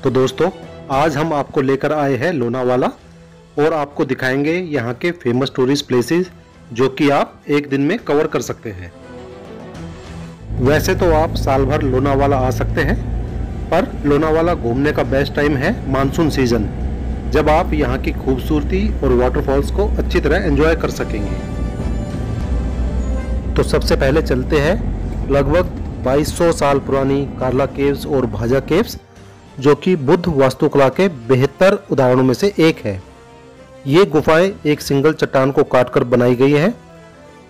तो दोस्तों, आज हम आपको लेकर आए हैं लोनावाला और आपको दिखाएंगे यहाँ के फेमस टूरिस्ट प्लेसेस जो कि आप एक दिन में कवर कर सकते हैं। वैसे तो आप साल भर लोनावाला आ सकते हैं, पर लोनावाला घूमने का बेस्ट टाइम है मानसून सीजन, जब आप यहाँ की खूबसूरती और वाटरफॉल्स को अच्छी तरह एंजॉय कर सकेंगे। तो सबसे पहले चलते हैं लगभग 2200 साल पुरानी कार्ला केव्स और भाजा केव्स, जो कि बुद्ध वास्तुकला के बेहतर उदाहरणों में से एक है। ये गुफाएं एक सिंगल चट्टान को काटकर बनाई गई है।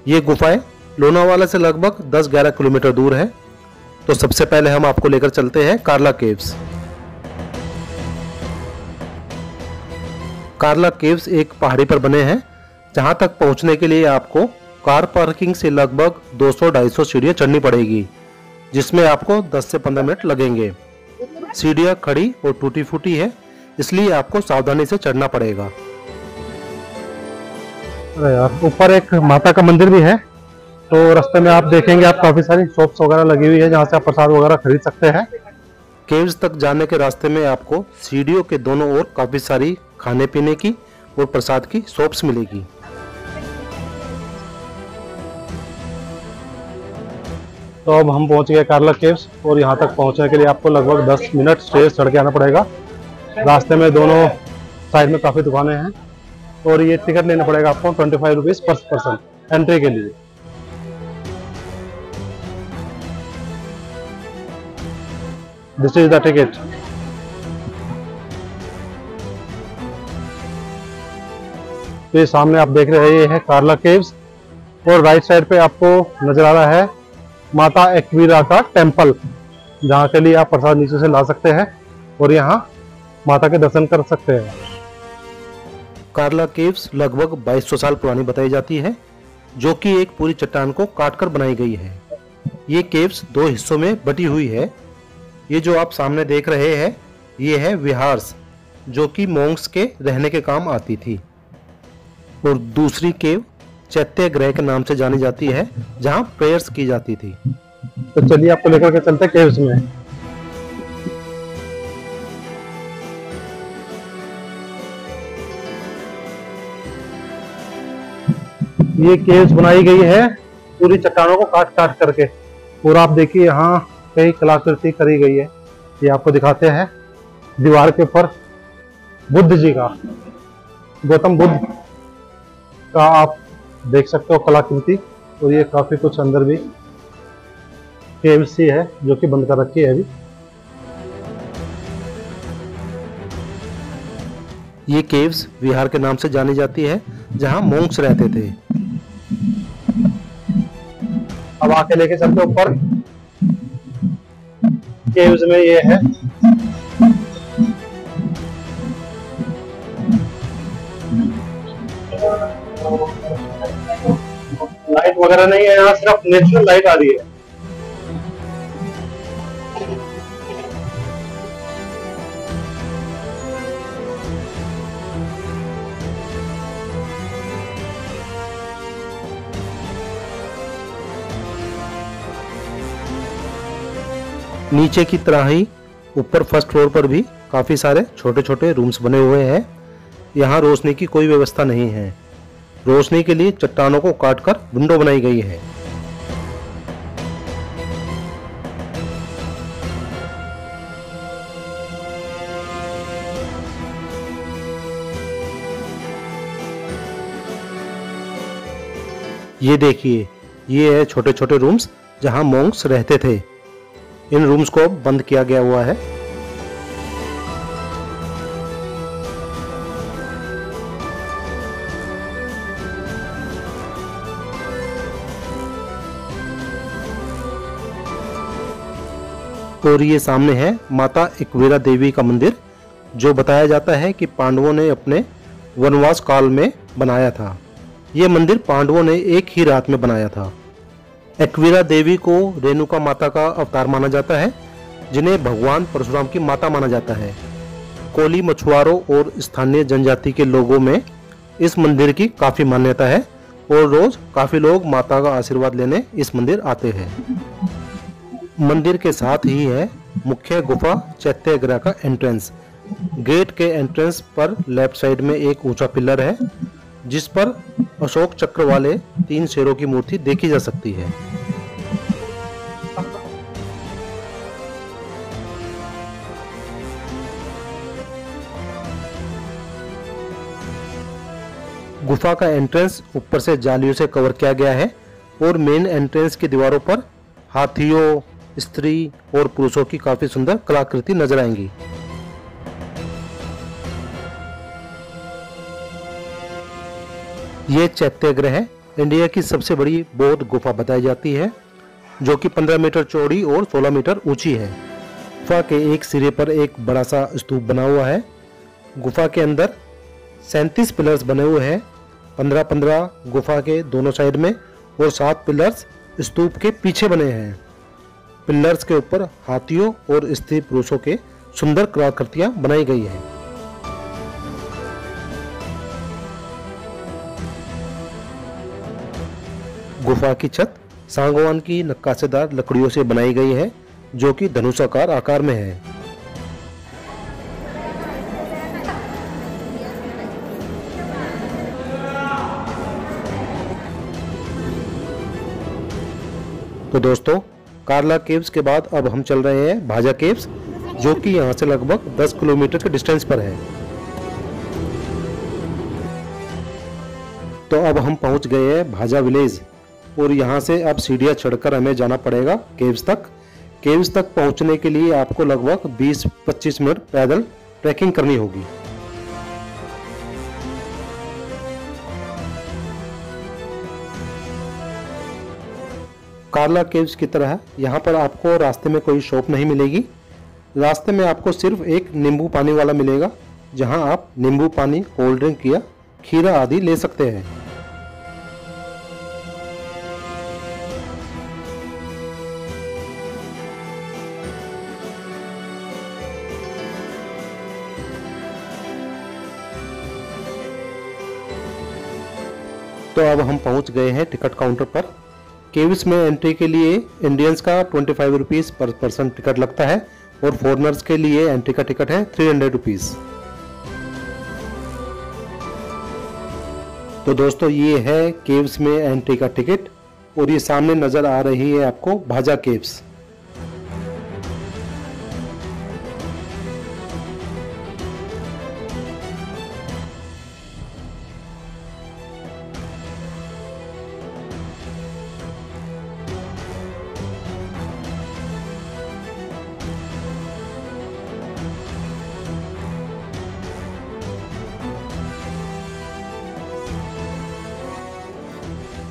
ये गुफाएं लोनावाला से लगभग 10-11 किलोमीटर दूर है। तो सबसे पहले हम आपको लेकर चलते हैं कार्ला केव्स। कार्ला केव्स एक पहाड़ी पर बने हैं, जहां तक पहुंचने के लिए आपको कार पार्किंग से लगभग 200-250 सीढ़ियां चढ़नी पड़ेगी, जिसमें आपको 10 से 15 मिनट लगेंगे। सीढ़ियां खड़ी और टूटी फूटी है, इसलिए आपको सावधानी से चढ़ना पड़ेगा। अरे यार, ऊपर एक माता का मंदिर भी है। तो रास्ते में आप देखेंगे आप काफी सारी शॉप्स वगैरह लगी हुई है, जहाँ से आप प्रसाद वगैरह खरीद सकते हैं। केव्स तक जाने के रास्ते में आपको सीढ़ियों के दोनों ओर काफी सारी खाने पीने की और प्रसाद की शॉप्स मिलेगी। तो अब हम पहुंच गए कार्ला केव्स, और यहाँ तक पहुंचने के लिए आपको लगभग 10 मिनट स्टेज चढ़ के आना पड़ेगा। रास्ते में दोनों साइड में काफ़ी दुकानें हैं, और ये टिकट लेना पड़ेगा आपको 25 रुपीज़ पर पर्सन एंट्री के लिए। This is the ticket. तो ये सामने आप देख रहे हैं, ये है कार्ला केव्स, और राइट साइड पे आपको नजर आ रहा है माता एक्वीरा का टेम्पल, जहाँ के लिए आप प्रसाद नीचे से ला सकते हैं और यहाँ माता के दर्शन कर सकते हैं। कार्ला केव्स लगभग 2200 साल पुरानी बताई जाती है, जो कि एक पूरी चट्टान को काटकर बनाई गई है। ये केव्स 2 हिस्सों में बटी हुई है। ये जो आप सामने देख रहे हैं, ये है विहार्स, जो कि मोंक्स के रहने के काम आती थी, और दूसरी केव चैत्य गृह के नाम से जानी जाती है, जहां प्रेयर्स की जाती थी। तो चलिए आपको लेकर के चलते हैं केव्स में। ये केव्स बनाई गई है पूरी चट्टानों को काट काट करके, और आप देखिए यहाँ कई कलाकृति करी गई है। ये आपको दिखाते हैं दीवार के ऊपर बुद्ध जी का, गौतम बुद्ध का आप देख सकते हो कलाकृति। और ये काफी कुछ अंदर भी केव्स ही है, जो कि बंद कर रखी है अभी। ये केव्स विहार के नाम से जानी जाती है, जहां मोंक्स रहते थे। अब आके लेके चलते ऊपर केव्स में। ये है लाइट वगैरह नहीं है, यहाँ सिर्फ नेचुरल लाइट आ रही है। नीचे की तरह ही ऊपर फर्स्ट फ्लोर पर भी काफी सारे छोटे छोटे रूम्स बने हुए हैं। यहाँ रोशनी की कोई व्यवस्था नहीं है। रोशनी के लिए चट्टानों को काटकर विंडो बनाई गई है। ये देखिए, ये है छोटे छोटे रूम्स जहां मोंक्स रहते थे। इन रूम्स को बंद किया गया हुआ है। और ये सामने है माता एक्वीरा देवी का मंदिर, जो बताया जाता है कि पांडवों ने अपने वनवास काल में बनाया था। ये मंदिर पांडवों ने एक ही रात में बनाया था। एक्वीरा देवी को रेणुका माता का अवतार माना जाता है, जिन्हें भगवान परशुराम की माता माना जाता है। कोली मछुआरों और स्थानीय जनजाति के लोगों में इस मंदिर की काफ़ी मान्यता है, और रोज काफ़ी लोग माता का आशीर्वाद लेने इस मंदिर आते हैं। मंदिर के साथ ही है मुख्य गुफा चैत्यगृह का एंट्रेंस। गेट के एंट्रेंस पर लेफ्ट साइड में एक ऊंचा पिलर है जिस पर अशोक चक्र वाले 3 शेरों की मूर्ति देखी जा सकती है। गुफा का एंट्रेंस ऊपर से जालियों से कवर किया गया है और मेन एंट्रेंस की दीवारों पर हाथियों, स्त्री और पुरुषों की काफी सुंदर कलाकृति नजर आएंगी। ये चैत्यगृह इंडिया की सबसे बड़ी बौद्ध गुफा बताई जाती है जो कि 15 मीटर चौड़ी और 16 मीटर ऊंची है। गुफा के एक सिरे पर एक बड़ा सा स्तूप बना हुआ है। गुफा के अंदर 37 पिलर्स बने हुए हैं, 15-15 गुफा के दोनों साइड में और 7 पिलर्स स्तूप के पीछे बने हैं। पिलर्स के ऊपर हाथियों और स्त्री पुरुषों के सुंदर कलाकृतियां बनाई गई हैं। गुफा की छत सागवान की नक्काशीदार लकड़ियों से बनाई गई है जो कि धनुषाकार आकार में है। तो दोस्तों, कार्ला केव्स के बाद अब हम चल रहे हैं भाजा केव्स जो कि यहाँ से लगभग 10 किलोमीटर के डिस्टेंस पर है। तो अब हम पहुंच गए हैं भाजा विलेज और यहाँ से अब सीढ़ियाँ चढ़कर हमें जाना पड़ेगा केव्स तक। केव्स तक पहुँचने के लिए आपको लगभग 20-25 मिनट पैदल ट्रैकिंग करनी होगी। कार्ला केव्स की तरह यहाँ पर आपको रास्ते में कोई शॉप नहीं मिलेगी। रास्ते में आपको सिर्फ एक नींबू पानी वाला मिलेगा जहाँ आप नींबू पानी, कोल्ड ड्रिंक या खीरा आदि ले सकते हैं। तो अब हम पहुंच गए हैं टिकट काउंटर पर। केव्स में एंट्री के लिए इंडियंस का 25 रुपीज़ पर पर्सन टिकट लगता है और फॉरेनर्स के लिए एंट्री का टिकट है 300 रुपीज़। तो दोस्तों, ये है केव्स में एंट्री का टिकट और ये सामने नज़र आ रही है आपको भाजा केव्स।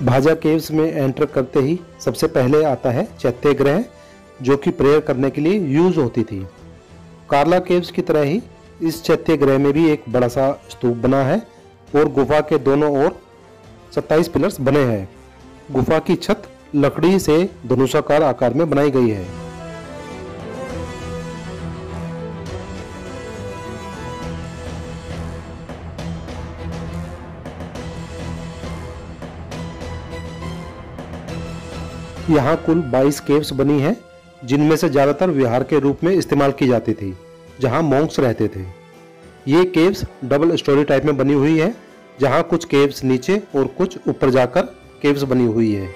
भाजा केव्स में एंटर करते ही सबसे पहले आता है चैत्यगृह जो कि प्रेयर करने के लिए यूज होती थी। कार्ला केव्स की तरह ही इस चैत्यगृह में भी एक बड़ा सा स्तूप बना है और गुफा के दोनों ओर 27 पिलर्स बने हैं। गुफा की छत लकड़ी से धनुषाकार आकार में बनाई गई है। यहाँ कुल 22 केव्स बनी हैं जिनमें से ज़्यादातर विहार के रूप में इस्तेमाल की जाती थी जहाँ मॉन्क्स रहते थे। ये केव्स डबल स्टोरी टाइप में बनी हुई है जहाँ कुछ केव्स नीचे और कुछ ऊपर जाकर केव्स बनी हुई है।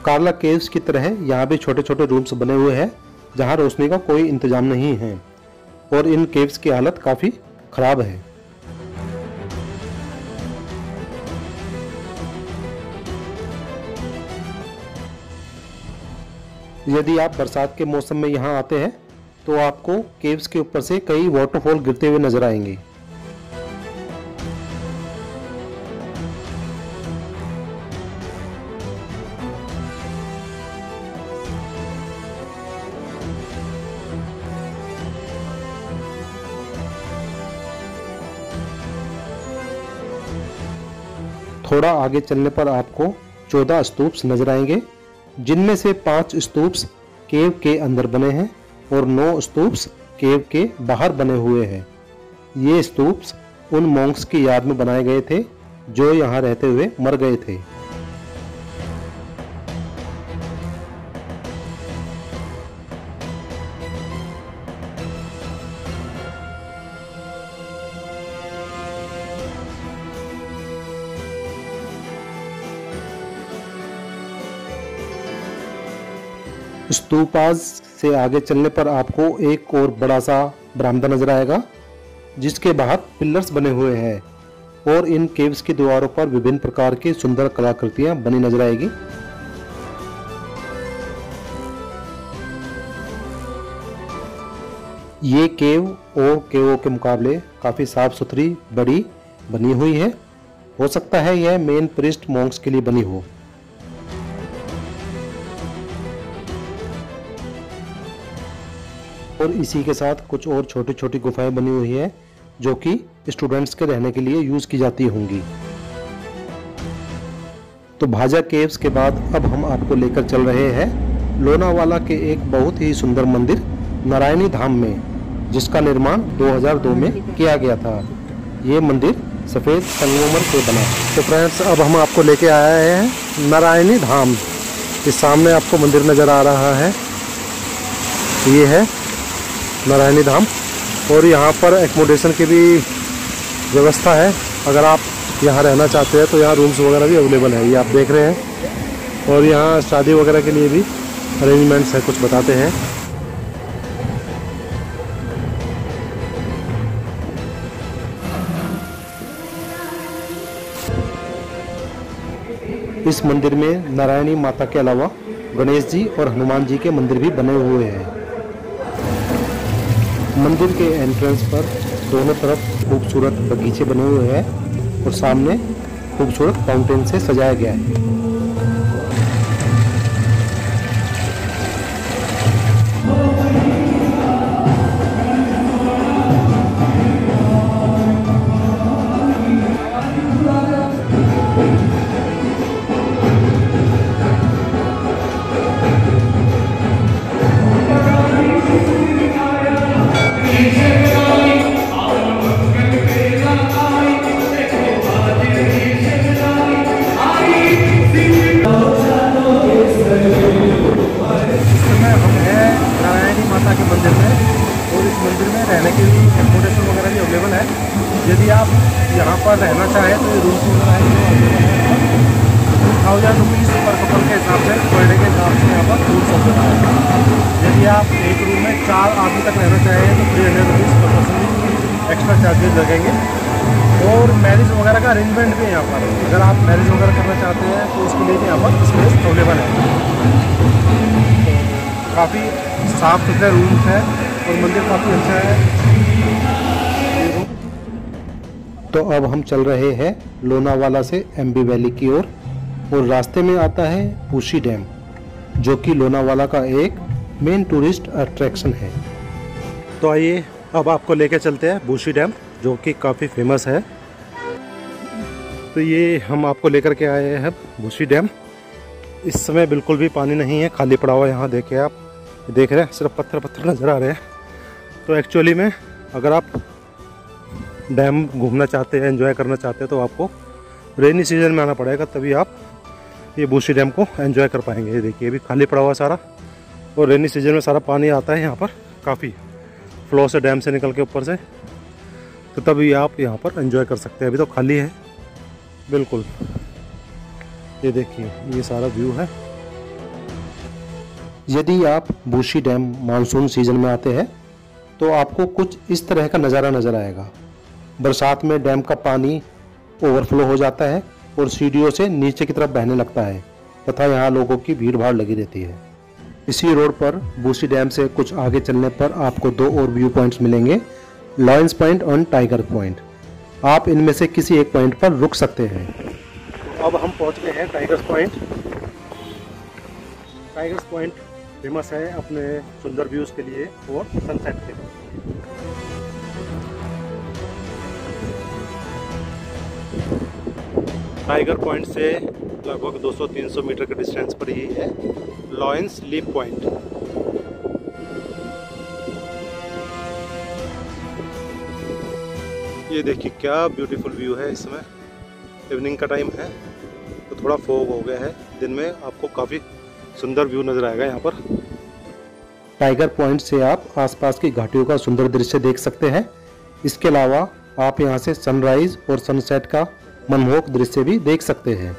कार्ला केव्स की तरह यहाँ भी छोटे छोटे रूम्स बने हुए हैं जहाँ रोशनी का कोई इंतजाम नहीं है और इन केव्स की हालत काफ़ी खराब है। यदि आप बरसात के मौसम में यहाँ आते हैं तो आपको केव्स के ऊपर से कई वाटरफॉल गिरते हुए नजर आएंगे। थोड़ा आगे चलने पर आपको 14 स्तूप्स नजर आएंगे जिनमें से 5 स्तूप्स केव के अंदर बने हैं और 9 स्तूप्स केव के बाहर बने हुए हैं। ये स्तूप्स उन मॉन्क्स की याद में बनाए गए थे जो यहाँ रहते हुए मर गए थे। स्तूपास से आगे चलने पर आपको एक और बड़ा सा बरामदा नजर आएगा जिसके बाहर पिलर्स बने हुए हैं और इन केव्स की दीवारों पर विभिन्न प्रकार की सुंदर कलाकृतियां बनी नजर आएगी। ये केव और केवों के मुकाबले काफी साफ सुथरी बड़ी बनी हुई है। हो सकता है यह मेन प्रीस्ट मॉन्क्स के लिए बनी हो। और इसी के साथ कुछ और छोटी छोटी गुफाएं बनी हुई है जो कि स्टूडेंट्स के रहने के लिए यूज की जाती होंगी। तो भाजा केव्स के बाद अब हम आपको लेकर चल रहे हैं लोनावाला के एक बहुत ही सुंदर मंदिर नारायणी धाम में, जिसका निर्माण 2002 में किया गया था। ये मंदिर सफेद संगमरमर से बना। तो फ्रेंड्स, अब हम आपको लेके आए हैं नारायणी धाम। इस सामने आपको मंदिर नजर आ रहा है, ये है नारायणी धाम। और यहाँ पर एकोमोडेशन की भी व्यवस्था है। अगर आप यहाँ रहना चाहते हैं तो यहाँ रूम्स वगैरह भी अवेलेबल है, ये आप देख रहे हैं। और यहाँ शादी वगैरह के लिए भी अरेंजमेंट्स है, कुछ बताते हैं। इस मंदिर में नारायणी माता के अलावा गणेश जी और हनुमान जी के मंदिर भी बने हुए हैं। मंदिर के एंट्रेंस पर दोनों तरफ खूबसूरत बगीचे बने हुए हैं और सामने खूबसूरत फाउंटेन से सजाया गया है। यदि आप यहाँ पर रहना चाहें तो ये रूम्स वगैरह है 1000 रुपीज़ पर कपल के हिसाब से, पर डे के हिसाब से यहाँ पर रूम्स वगैरह है। यदि आप एक रूम में 4 आदमी तक रहना चाहें तो 300 रुपीज़ पर पर्सन एक्स्ट्रा चार्जेज लगेंगे। और मैरिज वगैरह का अरेंजमेंट भी है यहाँ पर। अगर आप मैरिज वगैरह करना चाहते हैं तो उसके लिए भी यहाँ पर स्पेस अवेलेबल है। काफ़ी साफ सुथरे रूम्स हैं और मंदिर काफ़ी अच्छा है। तो अब हम चल रहे हैं लोनावाला से एम्बी वैली की ओर और रास्ते में आता है बूशी डैम, जो कि लोनावाला का एक मेन टूरिस्ट अट्रैक्शन है। तो आइए अब आपको लेके चलते हैं बूशी डैम, जो कि काफ़ी फेमस है। तो ये हम आपको लेकर के आए हैं बूशी डैम। इस समय बिल्कुल भी पानी नहीं है, खाली पड़ा हुआ। यहाँ देखिए, आप देख रहे हैं सिर्फ पत्थर पत्थर नज़र आ रहे हैं। तो एक्चुअली में अगर आप डैम घूमना चाहते हैं, एंजॉय करना चाहते हैं, तो आपको रेनी सीजन में आना पड़ेगा, तभी आप ये बूशी डैम को एंजॉय कर पाएंगे। ये देखिए, अभी खाली पड़ा हुआ सारा, और रेनी सीजन में सारा पानी आता है यहाँ पर काफ़ी फ्लो से, डैम से निकल के ऊपर से, तो तभी आप यहाँ पर एंजॉय कर सकते हैं। अभी तो खाली है बिल्कुल। ये देखिए, ये सारा व्यू है। यदि आप बूशी डैम मानसून सीजन में आते हैं तो आपको कुछ इस तरह का नज़ारा नज़र आएगा। बरसात में डैम का पानी ओवरफ्लो हो जाता है और सीढ़ियों से नीचे की तरफ बहने लगता है तथा यहाँ लोगों की भीड़ भाड़ लगी रहती है। इसी रोड पर बूशी डैम से कुछ आगे चलने पर आपको 2 और व्यू पॉइंट्स मिलेंगे, लॉयंस पॉइंट और टाइगर पॉइंट। आप इनमें से किसी एक पॉइंट पर रुक सकते हैं। तो अब हम पहुँच गए हैं tigers point. Tigers point famous है अपने सुंदर व्यूज़ के लिए और सनसेट के लिए। टाइगर पॉइंट से लगभग 200-300 मीटर के डिस्टेंस पर ही है लॉयंस लीप पॉइंट। ये देखिए क्या ब्यूटीफुल व्यू है। इसमें इवनिंग का टाइम है तो थोड़ा फॉग हो गया है, दिन में आपको काफ़ी सुंदर व्यू नज़र आएगा यहाँ पर। टाइगर पॉइंट से आप आसपास की घाटियों का सुंदर दृश्य देख सकते हैं। इसके अलावा आप यहाँ से सनराइज और सनसेट का मनमोहक दृश्य भी देख सकते हैं।